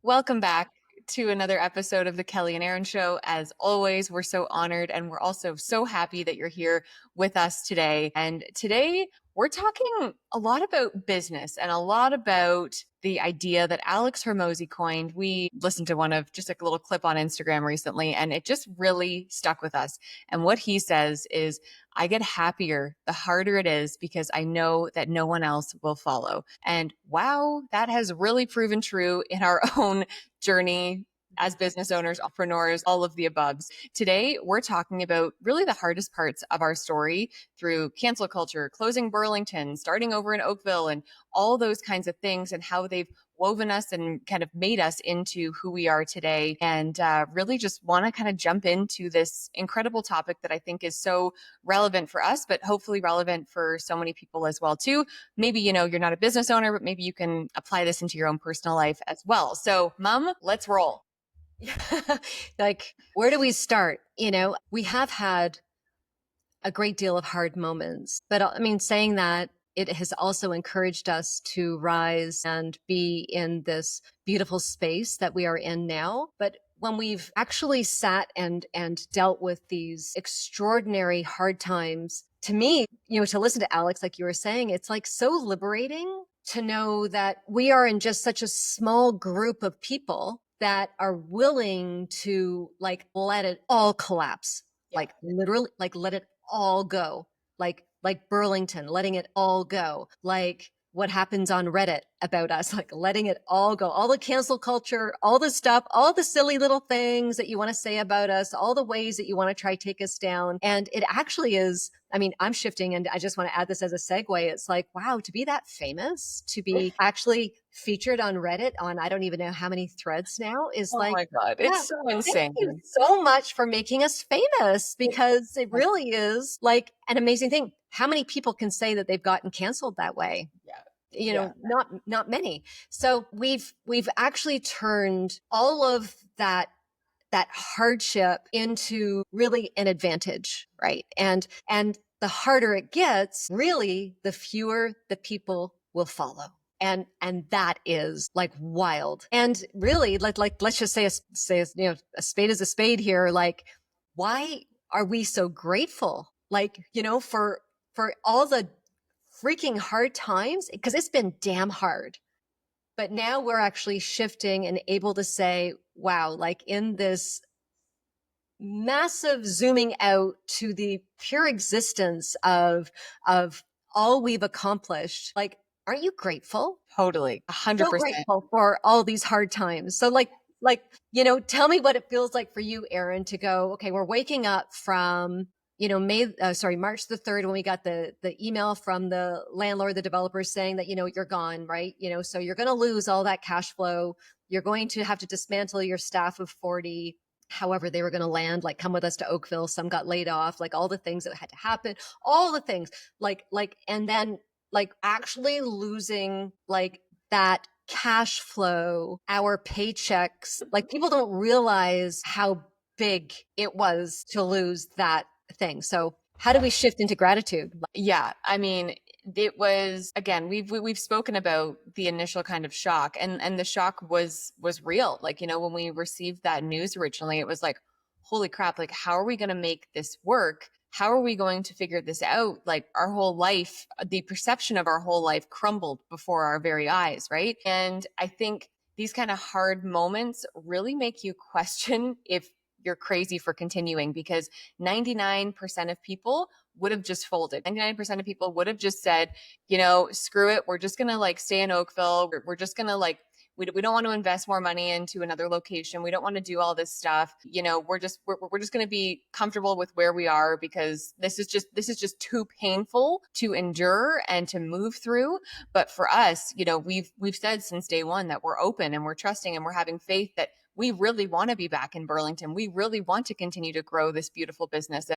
Welcome back to another episode of the Kelly and Erinn Show. As always, we're so honored and we're also so happy that you're here with us today. And today we're talking a lot about business and a lot about the idea that Alex Hormozy coined. We listened to one of just a little clip on Instagram recently, and it just really stuck with us. And what he says is, I get happier the harder it is because I know that no one else will follow. And wow, that has really proven true in our own journey as business owners, entrepreneurs, all of the above. Today, we're talking about really the hardest parts of our story through cancel culture, closing Burlington, starting over in Oakville, and all those kinds of things, and how they've woven us and kind of made us into who we are today. And really just want to kind of jump into this incredible topic that I think is so relevant for us, but hopefully relevant for so many people as well too. Maybe, you're not a business owner, but maybe you can apply this into your own personal life as well. So, Mom, let's roll. Like, where do we start? We have had a great deal of hard moments, but I mean, saying that, it has also encouraged us to rise and be in this beautiful space that we are in now. But when we've actually sat and dealt with these extraordinary hard times, to me, to listen to Alex, like you were saying, it's like so liberating to know that we are in just such a small group of people that are willing to like let it all collapse, like literally, like let it all go, like Burlington, letting it all go, like what happens on Reddit about us, like letting it all go, all the cancel culture, all the stuff, all the silly little things that you want to say about us, all the ways that you want to try take us down. And it actually is, I mean, I'm shifting and I just want to add this as a segue. It's like, wow, to be that famous, to be actually featured on Reddit on, I don't even know how many threads now, is Oh like, my God, yeah, it's so thank you insane. so much for making us famous, because it really is like an amazing thing. How many people can say that they've gotten canceled that way? Yeah. Not many. So we've actually turned all of that hardship into really an advantage, right? And the harder it gets, really, the fewer the people will follow. And that is like wild. And really, like let's just say a spade is a spade here. Like, why are we so grateful? Like, for all the freaking hard times, because it's been damn hard. But now we're actually shifting and able to say, wow, like in this massive zooming out to the pure existence of all we've accomplished, like, aren't you grateful? Totally. So 100%. grateful for all these hard times. So tell me what it feels like for you, Erinn, to go, okay, we're waking up from, March the 3rd, when we got the email from the landlord, the developer, saying that, you're gone, right? So you're going to lose all that cash flow. You're going to have to dismantle your staff of 40, however they were going to land, like come with us to Oakville. Some got laid off, like all the things that had to happen, all the things and then like actually losing like that cash flow, our paychecks. Like, people don't realize how big it was to lose that thing. So how do we shift into gratitude? Yeah, I mean, it was again, we've spoken about the initial kind of shock, and the shock was real. Like, when we received that news originally, it was like, holy crap, like how are we going to make this work? How are we going to figure this out? Like, our whole life, the perception of our whole life crumbled before our very eyes, right? And I think these kind of hard moments really make you question if you're crazy for continuing, because 99% of people would have just folded. 99% of people would have just said, screw it. We're just going to like stay in Oakville. We're just going to like, we don't want to invest more money into another location. We don't want to do all this stuff. We're just going to be comfortable with where we are, because this is just too painful to endure and to move through. But for us, we've said since day one that we're open and we're trusting and we're having faith that we really want to be back in Burlington. We really want to continue to grow this beautiful business.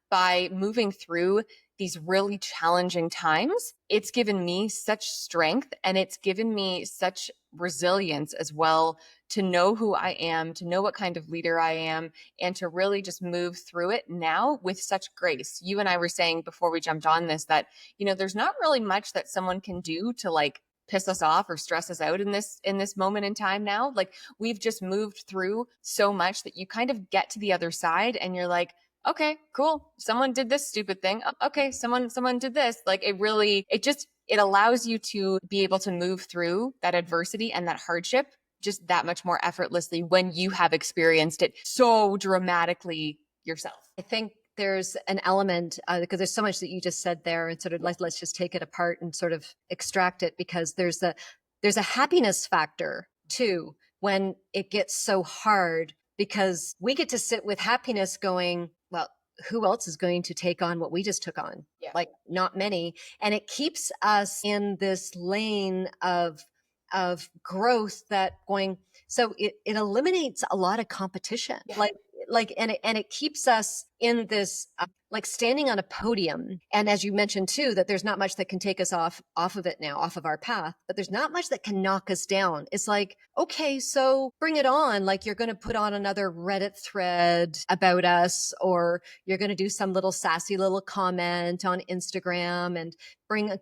By moving through these really challenging times, it's given me such strength and it's given me such resilience as well, to know who I am, to know what kind of leader I am, and to really just move through it now with such grace. You and I were saying before we jumped on this that, there's not really much that someone can do to like piss us off or stress us out in this moment in time now. Like we've just moved through so much that you kind of get to the other side and you're like, okay, cool. Someone did this stupid thing. Okay, someone did this. Like it allows you to be able to move through that adversity and that hardship just that much more effortlessly when you have experienced it so dramatically yourself. I think there's an element because there's so much that you just said there, and sort of let's just take it apart and sort of extract it, because there's a happiness factor too when it gets so hard, because we get to sit with happiness going, well, who else is going to take on what we just took on? Yeah. Like not many. And it keeps us in this lane of growth that going, so it eliminates a lot of competition. Yeah. And it keeps us in this like standing on a podium. And as you mentioned too, that there's not much that can take us off of it now, off of our path, but there's not much that can knock us down. It's like, okay, so bring it on. Like you're going to put on another Reddit thread about us, or you're going to do some little sassy little comment on Instagram and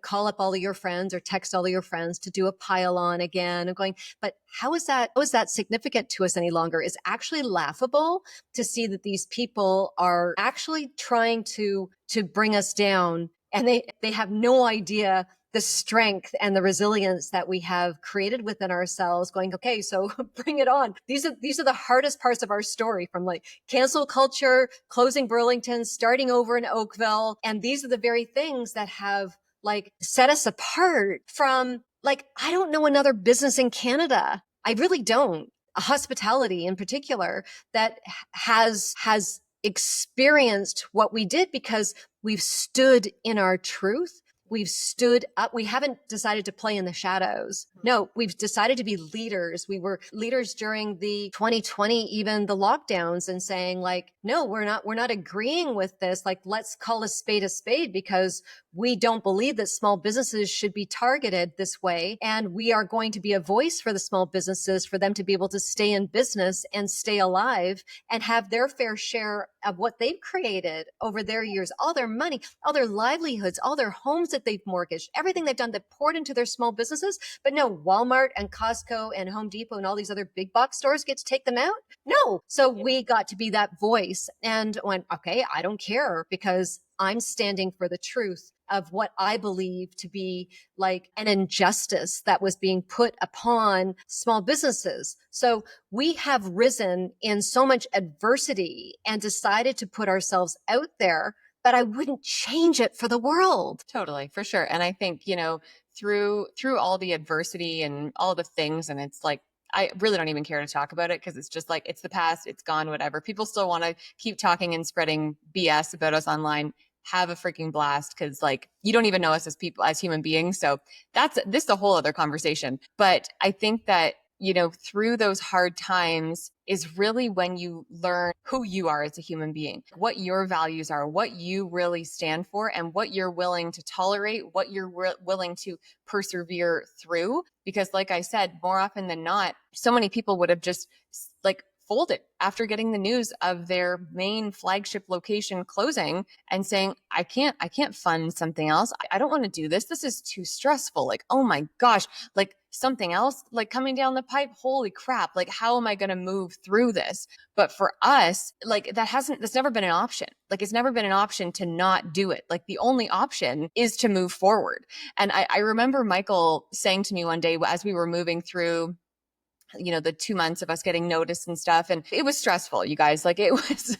call up all of your friends or text all of your friends to do a pile on again. I'm going, but how is that significant to us any longer? It's actually laughable to see that these people are actually trying to bring us down, and they have no idea the strength and the resilience that we have created within ourselves, going, okay, so bring it on. These are the hardest parts of our story, from like cancel culture, closing Burlington, starting over in Oakville. And these are the very things that have like set us apart from, like, I don't know another business in Canada. I really don't. Hospitality in particular that has experienced what we did, because we've stood in our truth. We've stood up. We haven't decided to play in the shadows. No, we've decided to be leaders. We were leaders during the 2020, even the lockdowns, and saying like, no, we're not agreeing with this. Like, let's call a spade, because we don't believe that small businesses should be targeted this way. And we are going to be a voice for the small businesses, for them to be able to stay in business and stay alive and have their fair share of what they've created over their years, all their money, all their livelihoods, all their homes that they've mortgaged, everything they've done that poured into their small businesses. But no, Walmart and Costco and Home Depot and all these other big box stores get to take them out. No. So we got to be that voice and went, okay, I don't care, because I'm standing for the truth of what I believe to be like an injustice that was being put upon small businesses. So we have risen in so much adversity and decided to put ourselves out there, but I wouldn't change it for the world. Totally, for sure. And I think, through all the adversity and all the things, and it's like, I really don't even care to talk about it, because it's just like, it's the past, it's gone, whatever. People still want to keep talking and spreading BS about us online. Have a freaking blast, because like you don't even know us as people, as human beings. So this is a whole other conversation. But I think that, through those hard times is really when you learn who you are as a human being, what your values are, what you really stand for, and what you're willing to tolerate, what you're willing to persevere through. Because like I said, more often than not, so many people would have just like folded after getting the news of their main flagship location closing and saying, I can't fund something else. I don't want to do this. This is too stressful. Like, oh my gosh, like something else like coming down the pipe. Holy crap. Like, how am I going to move through this? But for us, like that's never been an option. Like it's never been an option to not do it. Like the only option is to move forward. And I remember Michael saying to me one day as we were moving through the 2 months of us getting noticed and stuff. And it was stressful, you guys. Like it was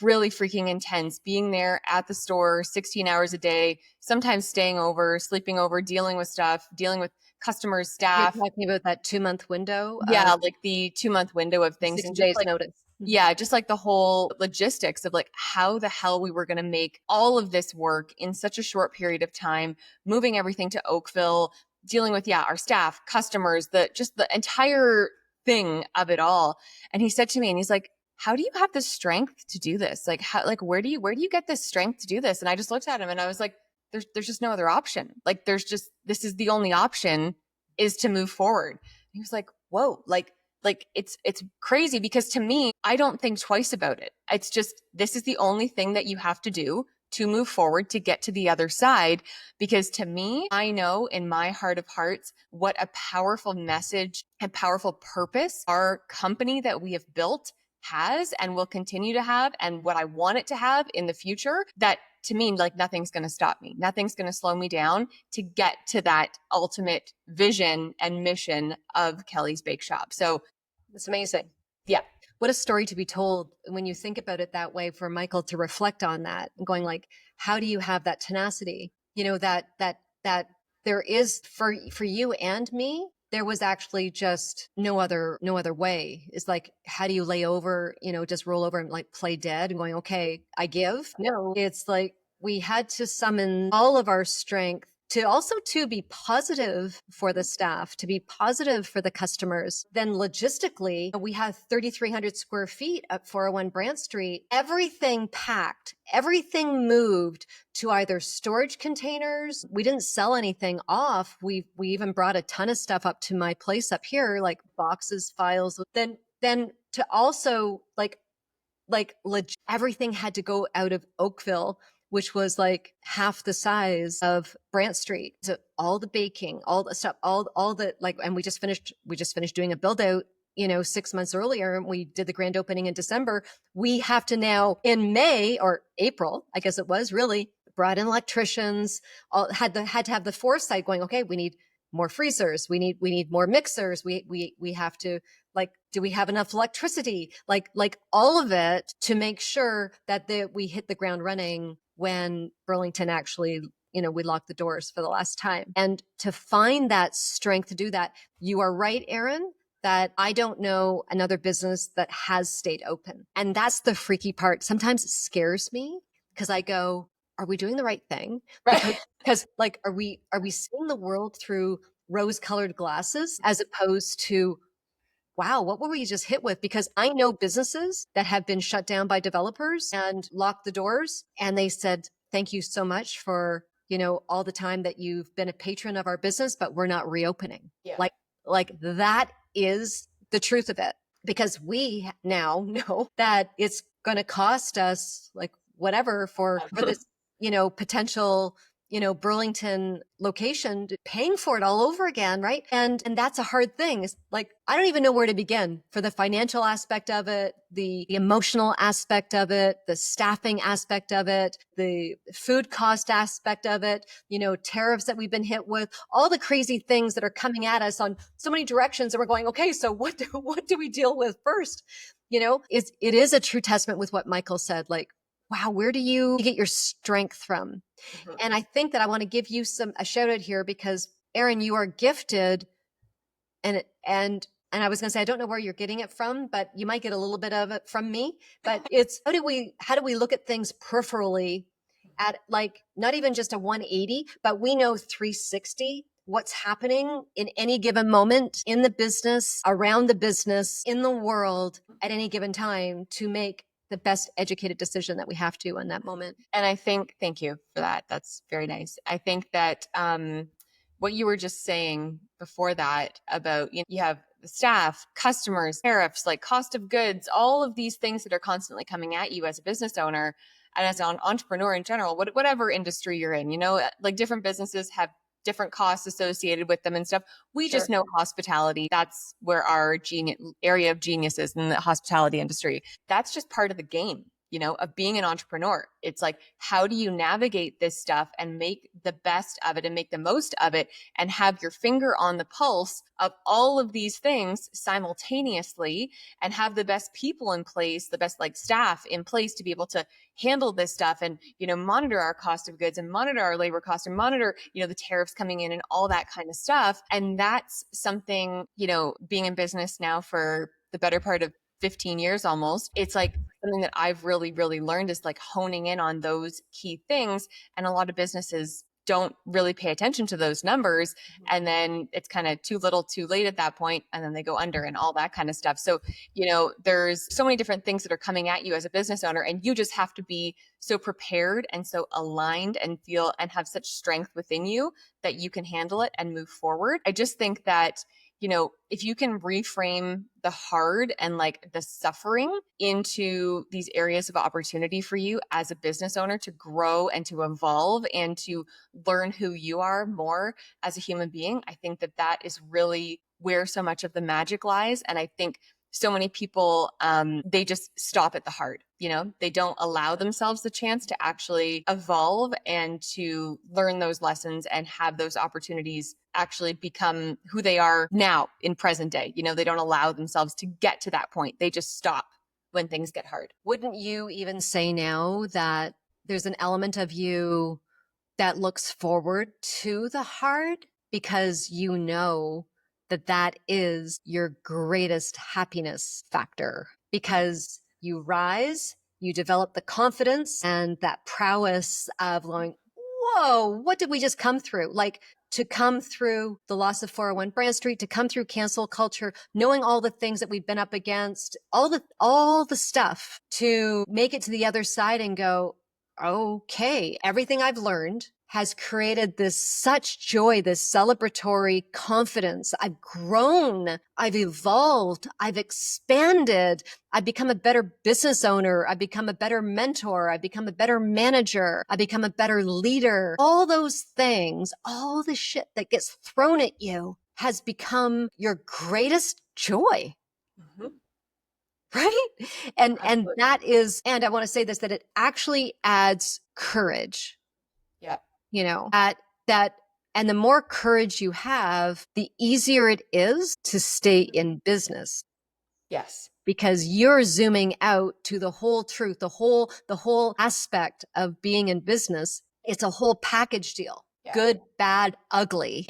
really freaking intense being there at the store 16 hours a day, sometimes staying over, sleeping over, dealing with stuff, dealing with customers, staff. You're talking about that 2-month window? Yeah, like the 2-month window of things. 60 and days like, notice. yeah, just like the whole logistics of like how the hell we were going to make all of this work in such a short period of time, moving everything to Oakville, dealing with, our staff, customers, the entire thing of it all. And he said to me, and he's like, how do you have the strength to do this? Like, where do you get this strength to do this? And I just looked at him and I was like, there's just no other option. Like, this is the only option, is to move forward. And he was like, whoa, like it's crazy, because to me, I don't think twice about it. It's just, this is the only thing that you have to do to move forward, to get to the other side. Because to me, I know in my heart of hearts what a powerful message and powerful purpose our company that we have built has and will continue to have, and what I want it to have in the future, that to me, like nothing's going to stop me. Nothing's going to slow me down to get to that ultimate vision and mission of Kelly's Bake Shop. So It's amazing. yeah. What a story to be told when you think about it that way, for Michael to reflect on that and going like, how do you have that tenacity? That there is for you and me, there was actually just no other way. It's like, how do you lay over, just roll over and like play dead and going, okay, I give? No, it's like we had to summon all of our strength to also to be positive for the staff, to be positive for the customers. Then logistically, we have 3,300 square feet at 401 Brant Street, everything packed, everything moved to either storage containers. We didn't sell anything off. We even brought a ton of stuff up to my place up here, like boxes, files. Then to also everything had to go out of Oakville, which was like half the size of Brant Street. So all the baking, all the stuff, all the like, and we just finished doing a build out, 6 months earlier. We did the grand opening in December. We have to now in May or April, I guess it was, really brought in electricians, had to have the foresight going, okay, we need more freezers. We need more mixers. We have to, like, do we have enough electricity? Like all of it to make sure that we hit the ground running when Burlington actually, we locked the doors for the last time. And to find that strength to do that, you are right, Erinn, that I don't know another business that has stayed open. And that's the freaky part. Sometimes it scares me because I go, are we doing the right thing? Right. Because like, are we seeing the world through rose-colored glasses as opposed to, wow, what were we just hit with? Because I know businesses that have been shut down by developers and locked the doors, and they said, thank you so much for, all the time that you've been a patron of our business, but we're not reopening. Yeah. Like that is the truth of it, because we now know that it's going to cost us like whatever for this, potential, Burlington location, paying for it all over again. Right. And that's a hard thing. It's like, I don't even know where to begin for the financial aspect of it, the emotional aspect of it, the staffing aspect of it, the food cost aspect of it, tariffs that we've been hit with, all the crazy things that are coming at us on so many directions. And we're going, okay, so what do we deal with first? It is a true testament with what Michael said, like, wow, where do you get your strength from? Mm-hmm. And I think that I want to give you a shout out here because Erinn, you are gifted, and I was going to say, I don't know where you're getting it from, but you might get a little bit of it from me. But it's how do we look at things peripherally at like not even just a 180, but we know 360 what's happening in any given moment in the business, around the business, in the world at any given time to make the best educated decision that we have to in that moment. And I think, thank you for that. That's very nice. I think that what you were just saying before that about, you have the staff, customers, tariffs, like cost of goods, all of these things that are constantly coming at you as a business owner and as an entrepreneur in general, whatever industry you're in, like different businesses have different costs associated with them and stuff. We just know hospitality. That's where our area of genius is in the hospitality industry. That's just part of the game, of being an entrepreneur. It's like, how do you navigate this stuff and make the best of it and make the most of it and have your finger on the pulse of all of these things simultaneously and have the best people in place, the best like staff in place to be able to handle this stuff and, monitor our cost of goods and monitor our labor costs and monitor, the tariffs coming in and all that kind of stuff. And that's something, being in business now for the better part of 15 years almost, it's like something that I've really, really learned is like honing in on those key things. And a lot of businesses don't really pay attention to those numbers. And then it's kind of too little too late at that point, and then they go under and all that kind of stuff. So, there's so many different things that are coming at you as a business owner, and you just have to be so prepared and so aligned and feel and have such strength within you that you can handle it and move forward. I just think that, if you can reframe the hard and like the suffering into these areas of opportunity for you as a business owner to grow and to evolve and to learn who you are more as a human being, I think that that is really where so much of the magic lies. And I think so many people, they just stop at the hard. They don't allow themselves the chance to actually evolve and to learn those lessons and have those opportunities actually become who they are now in present day. They don't allow themselves to get to that point. They just stop when things get hard. Wouldn't you even say now that there's an element of you that looks forward to the hard because you know that that is your greatest happiness factor? Because you rise, you develop the confidence and that prowess of going, whoa, what did we just come through? Like, to come through the loss of 401 Brand Street, to come through cancel culture, knowing all the things that we've been up against, all the stuff, to make it to the other side and go, okay, everything I've learned has created this such joy, this celebratory confidence. I've grown, I've evolved, I've expanded. I've become a better business owner. I've become a better mentor. I've become a better manager. I've become a better leader. All those things, all the shit that gets thrown at you has become your greatest joy. Mm-hmm. Right? And that is, and I want to say this, that it actually adds courage. Yeah. That, and the more courage you have, the easier it is to stay in business. Yes. Because you're zooming out to the whole truth, the whole aspect of being in business. It's a whole package deal. Yeah. Good, bad, ugly.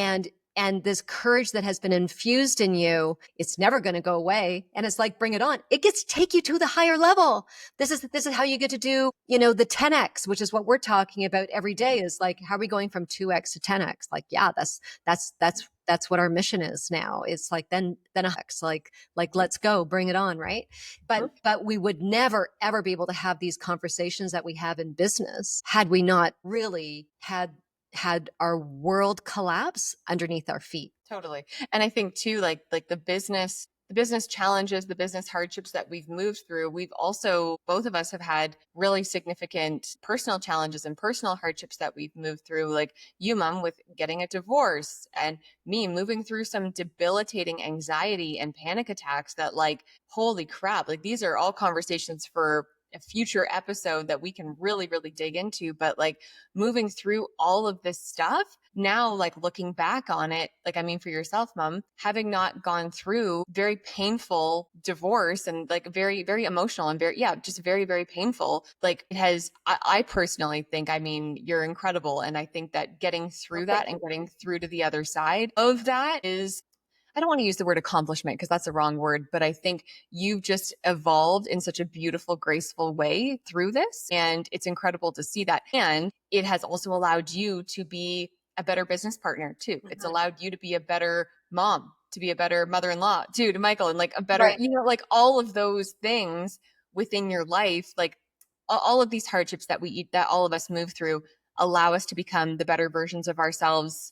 And this courage that has been infused in you, it's never going to go away. And it's like, bring it on. It gets to take you to the higher level. This is how you get to do, the 10X, which is what we're talking about every day, is like, how are we going from 2X to 10X? Like, yeah, that's what our mission is now. It's like, then a X, like, let's go, bring it on. Right. But we would never, ever be able to have these conversations that we have in business had we not really had our world collapse underneath our feet. Totally. And I think too, like the business challenges, the business hardships that we've moved through, we've also, both of us have had really significant personal challenges and personal hardships that we've moved through. Like you, Mom, with getting a divorce, and me moving through some debilitating anxiety and panic attacks that, like, holy crap, like these are all conversations for a future episode that we can really, really dig into. But like moving through all of this stuff now, like looking back on it, like, I mean, for yourself, Mom, having not gone through very painful divorce and like very, very emotional and just very, very painful. Like it has, I personally think, I mean, you're incredible. And I think that getting through that and getting through to the other side of that is, I don't want to use the word accomplishment because that's the wrong word, but I think you've just evolved in such a beautiful, graceful way through this. And it's incredible to see that. And it has also allowed you to be a better business partner too. Mm-hmm. It's allowed you to be a better mom, to be a better mother-in-law too, to Michael, and like a better, right, like all of those things within your life, like all of these hardships that all of us move through allow us to become the better versions of ourselves,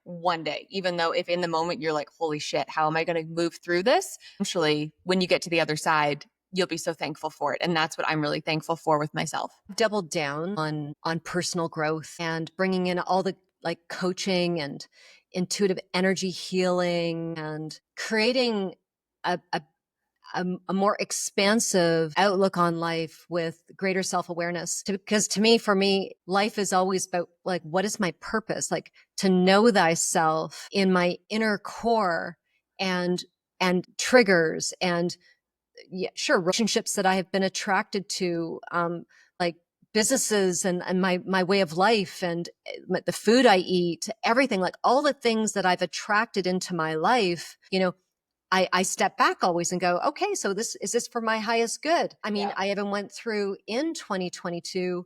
one day, even though if in the moment you're like, holy shit, how am I going to move through this? Eventually, when you get to the other side, you'll be so thankful for it. And that's what I'm really thankful for with myself. Doubled down on personal growth and bringing in all the like coaching and intuitive energy healing and creating a more expansive outlook on life with greater self-awareness. Because for me, life is always about like, what is my purpose? Like to know thyself in my inner core and triggers and relationships that I have been attracted to, like businesses and my way of life and the food I eat, everything, like all the things that I've attracted into my life, I step back always and go, okay, so is this for my highest good? I mean, I even went through in 2022,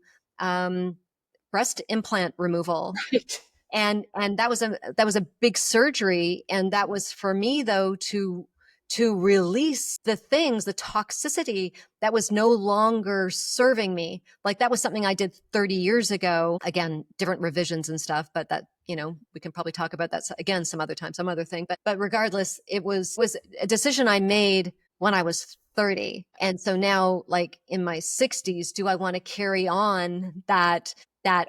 breast implant removal. Right. And that was a big surgery. And that was for me though, to to release the things, the toxicity that was no longer serving me. Like that was something I did 30 years ago. Again, different revisions and stuff, but that, we can probably talk about that again some other time, some other thing. But regardless, it was a decision I made when I was 30. And so now, like in my 60s, do I want to carry on that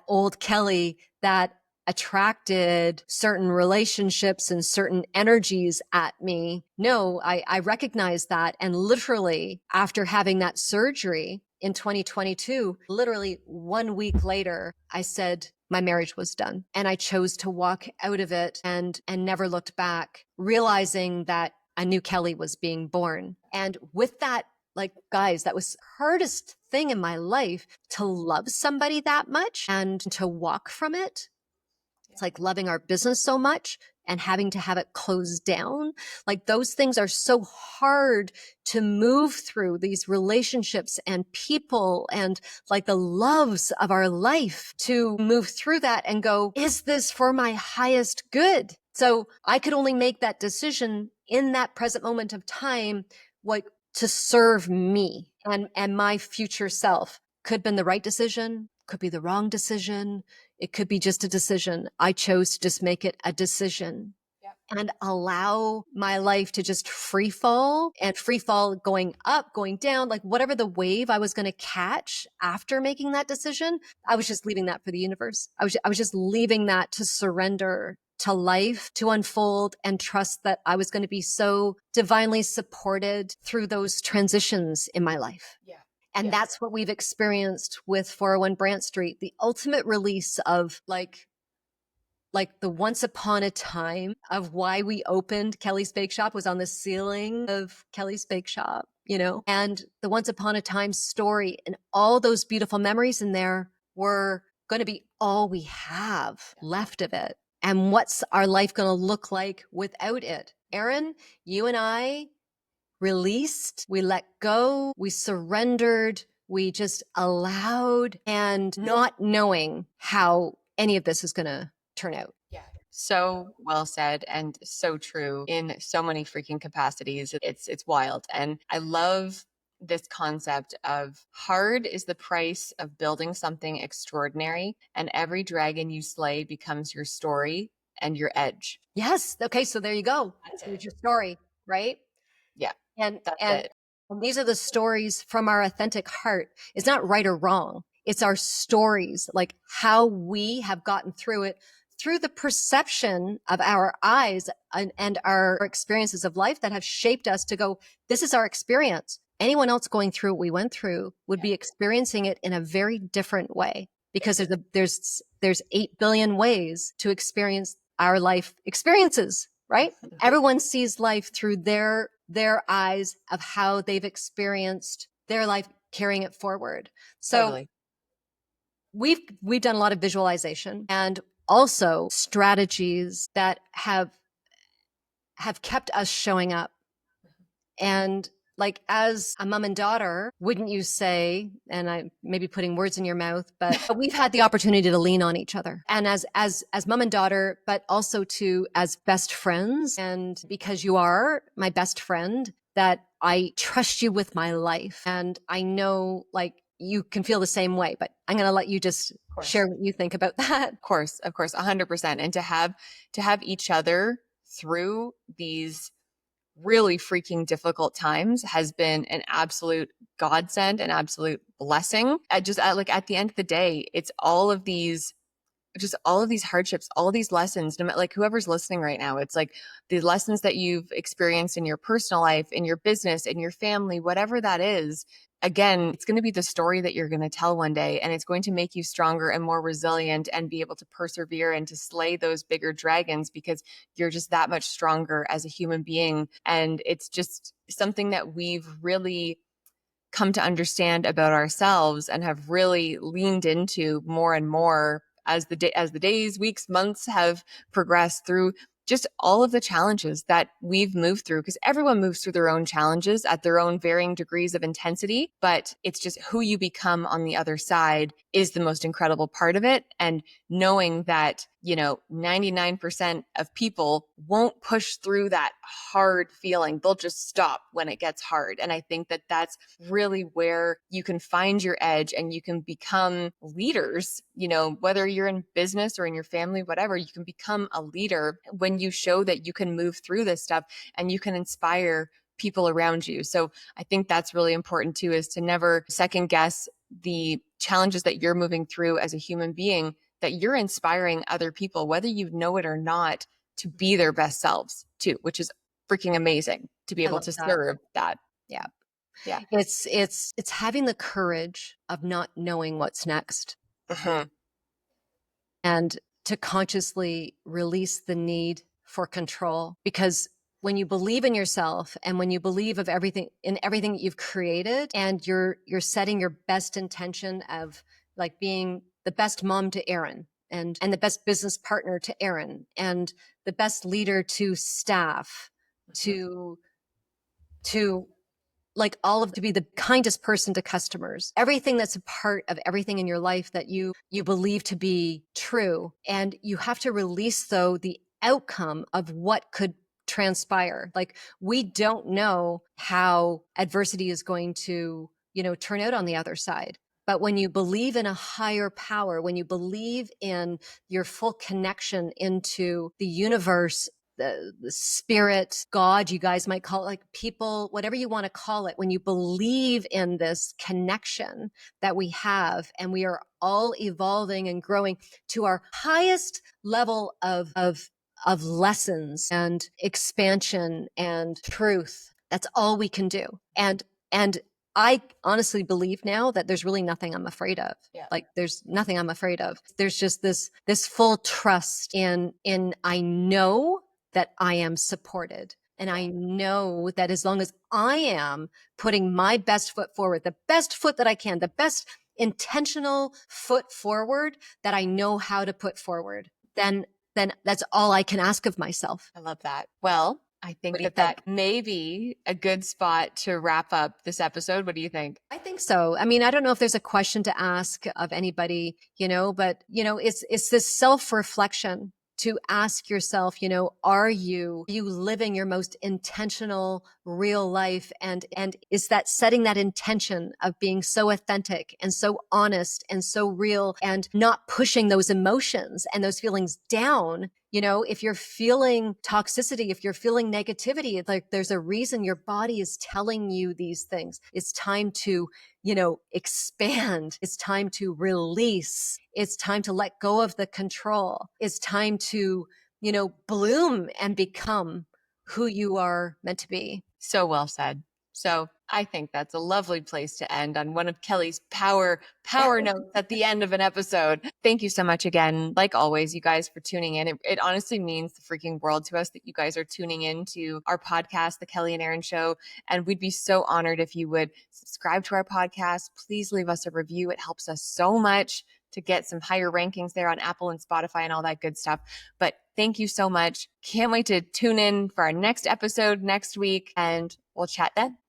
old Kelly that attracted certain relationships and certain energies at me? No, I recognize that. And literally after having that surgery in 2022, literally 1 week later, I said my marriage was done. And I chose to walk out of it and never looked back, realizing that a new Kelly was being born. And with that, like, guys, that was the hardest thing in my life, to love somebody that much and to walk from it. It's like loving our business so much and having to have it closed down. Like those things are so hard to move through, these relationships and people and like the loves of our life, to move through that and go, is this for my highest good? So I could only make that decision in that present moment of time, what to serve me and my future self. Could have been the right decision, could be the wrong decision. It could be just a decision. I chose to just make it a decision. Yep. And allow my life to just free fall going up, going down, like whatever the wave I was going to catch after making that decision. I was just leaving that for the universe. I was just leaving that to surrender to life, to unfold, and trust that I was going to be so divinely supported through those transitions in my life. Yeah. And that's what we've experienced with 401 Brant Street, the ultimate release of like the once upon a time of why we opened Kelly's Bake Shop was on the ceiling of Kelly's Bake Shop, and the once upon a time story and all those beautiful memories in there were going to be all we have left of it. And what's our life going to look like without it? Erinn, you and I released, we let go, we surrendered, we just allowed, and not knowing how any of this is going to turn out. Yeah. So well said and so true in so many freaking capacities. It's wild. And I love this concept of hard is the price of building something extraordinary, and every dragon you slay becomes your story and your edge. Yes. Okay. So there you go. That's your story, right? Yeah. And that's it. And these are the stories from our authentic heart. It's not right or wrong. It's our stories, like how we have gotten through it through the perception of our eyes and our experiences of life that have shaped us to go, this is our experience. Anyone else going through what we went through would be experiencing it in a very different way, because there's 8 billion ways to experience our life experiences, right? Everyone sees life through their eyes of how they've experienced their life, carrying it forward. So totally. We've done a lot of visualization and also strategies that have kept us showing up. And like as a mom and daughter, wouldn't you say, and I may be putting words in your mouth, but we've had the opportunity to lean on each other. And as mom and daughter, but also as best friends. And because you are my best friend, that I trust you with my life. And I know like you can feel the same way, but I'm going to let you just share what you think about that. Of course, 100%. And to have each other through these really freaking difficult times has been an absolute godsend, an absolute blessing. At the end of the day, it's all of these hardships, all of these lessons, no matter like whoever's listening right now, it's like the lessons that you've experienced in your personal life, in your business, in your family, whatever that is. Again, it's going to be the story that you're going to tell one day, and it's going to make you stronger and more resilient and be able to persevere and to slay those bigger dragons because you're just that much stronger as a human being. And it's just something that we've really come to understand about ourselves and have really leaned into more and more as the days, weeks, months have progressed through just all of the challenges that we've moved through, because everyone moves through their own challenges at their own varying degrees of intensity, but it's just who you become on the other side is the most incredible part of it. And knowing that 99% of people won't push through that hard feeling. They'll just stop when it gets hard. And I think that that's really where you can find your edge and you can become leaders, whether you're in business or in your family, whatever, you can become a leader when you show that you can move through this stuff and you can inspire people around you. So I think that's really important too, is to never second guess the challenges that you're moving through as a human being, that you're inspiring other people, whether you know it or not, to be their best selves too, which is freaking amazing to be I able love to that. serve that. Yeah. Yeah. It's having the courage of not knowing what's next Mhm. and to consciously release the need for control. Because when you believe in yourself and when you believe of everything in everything that you've created, and you're setting your best intention of like being the best mom to Erinn, and the best business partner to Erinn, and the best leader to staff, to like all of to be the kindest person to customers, everything that's a part of everything in your life that you believe to be true. And you have to release though the outcome of what could transpire. Like, we don't know how adversity is going to turn out on the other side. But when you believe in a higher power, when you believe in your full connection into the universe, the spirit, God, you guys might call it, like people, whatever you want to call it, when you believe in this connection that we have, and we are all evolving and growing to our highest level of lessons and expansion and truth. That's all we can do. And I honestly believe now that there's really nothing I'm afraid of. Yeah. Like, there's nothing I'm afraid of. There's just this full trust in I know that I am supported. And I know that as long as I am putting my best foot forward, the best foot that I can, the best intentional foot forward that I know how to put forward, then that's all I can ask of myself. I love that. Well, I What think do you that think? that may be a good spot to wrap up this episode. What do you think? I think so. I mean, I don't know if there's a question to ask of anybody, but it's this self-reflection to ask yourself, are you living your most intentional real life? And is that setting that intention of being so authentic and so honest and so real, and not pushing those emotions and those feelings down? If you're feeling toxicity, if you're feeling negativity, it's like there's a reason your body is telling you these things. It's time to, expand. It's time to release. It's time to let go of the control. It's time to, bloom and become who you are meant to be. So well said. So I think that's a lovely place to end on one of Kelly's power notes at the end of an episode. Thank you so much again, like always, you guys, for tuning in. It honestly means the freaking world to us that you guys are tuning in to our podcast, The Kelly and Erinn Show. And we'd be so honored if you would subscribe to our podcast. Please leave us a review. It helps us so much to get some higher rankings there on Apple and Spotify and all that good stuff. But thank you so much. Can't wait to tune in for our next episode next week, and we'll chat then.